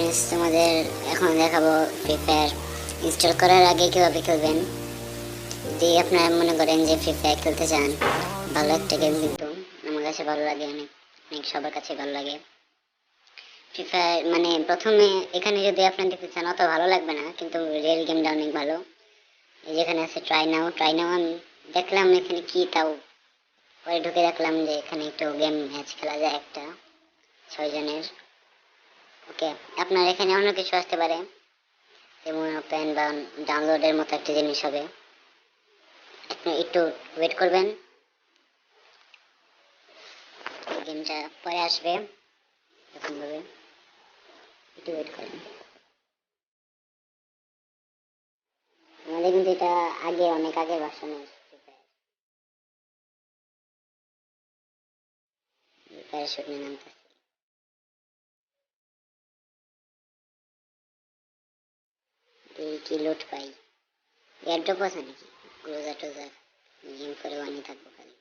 Guys তোমাদের এখন দেখাবো ফ্রি ফায়ার ইনস্টল করার আগে কিভাবে খেলবেন। যদি আপনারা মনে করেন যে ফ্রি ফায়ার খেলতে চান, ভালো একটা গেম, কিন্তু আমার কাছে ভালো লাগে, অনেক অনেক সবার কাছে ভালো লাগে ফ্রি ফায়ার। মানে প্রথমে এখানে যদি আপনার দেখতে চান অত ভালো লাগবে না, কিন্তু রিয়েল গেমটা অনেক ভালো। এই যেখানে আছে ট্রাই নাও আমি দেখলাম এখানে কি, তাও পরে ঢুকে দেখলাম যে এখানে একটু গেম ম্যাচ খেলা যায় একটা 6 জনের। ওকে, আপনার এখানে অন্য কিছু আসতে পারে, যেমন ওপেন বা ডাউনলোডের মতো একটা জিনিস হবে। আপনি একটু ওয়েট করবেন, গেমটা পরে আসবে এরকম ভাবে, একটু ওয়েট করেন। আমাদের কিন্তু এটা আগে, অনেক আগে ভার্সনের প্যারাশুট নিয়ে নামতেছে। এই কি লুট পাই, এয়ারড্রপ আছে নাকি, ক্লোজার টোজার গেম করে বানিয়ে থাকবো খালি।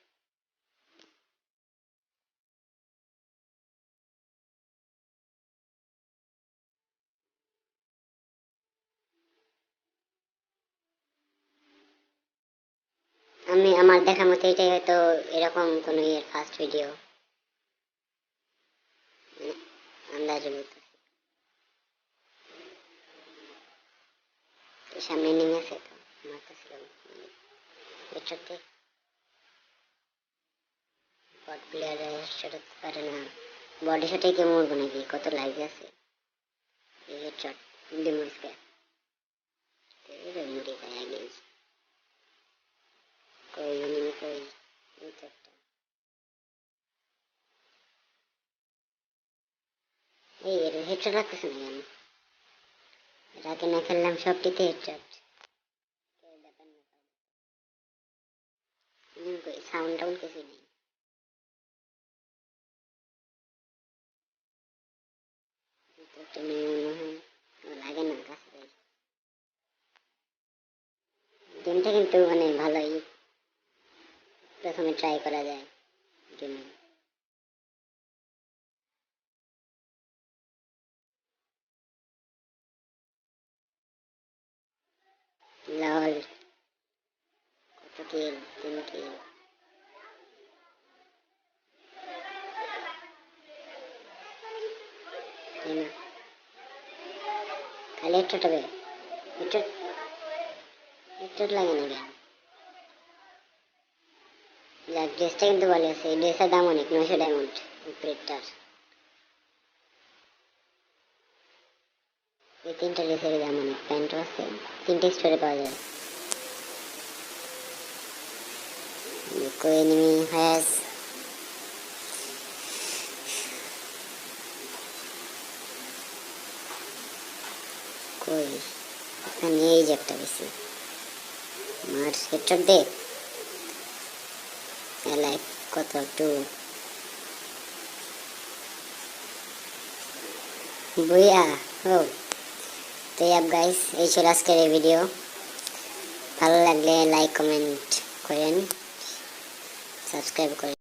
আমি আমার দেখা মতো এটাই হয়তো এরকম কোনো ইয়ের ফার্স্ট ভিডিও, আন্দাজে বলতেছি। সামনে নেমে আছে তো, মারতেছিলাম পেছতে, বট প্লেয়ার হেডশট পারে না। বডি শটে কে মরবো নাকি, কত লাইভ আছে এই হেডশট ডিমোসকে, মরে যায় আগে। কই এনিমি কই, এই তো একটা। এই এর হেডশট রাখতেছে না কেন, রাতে না খেললাম সবটিতে হেডশট। ব্যাপার না, কই সাউন্ড টাউন কিছুই নেই। একটা মেয়ে মনে হয়, লাগে না কাছে। গেমটা কিন্তু মানে ভালোই, প্রথমে ট্রাই করা যায় গেমে। লল, কত কিল, 3 কিল। তাই না, খালি হেডশট হবে, হেডশট হেডশট লাগে না কেন। যাক, ড্রেসটা কিন্তু ভালো আছে, এই ড্রেসের দাম অনেক, 900 ডায়মন্ড উপরেরটার। এই 3টা ড্রেসের দাম অনেক, প্যান্টও আছে, 3টে স্টোরে পাওয়া যায়। কোই এনিমি হ্যাজ, কই এখানে, এই যে একটা বেশি মার, হেডশট দে। লাইফ কত, 2 বুইয়া। ও তো গাইস, এই ছিল আজকের এই ভিডিও। ভালো লাগলে লাইক কমেন্ট করেন, সাবস্ক্রাইব করেন।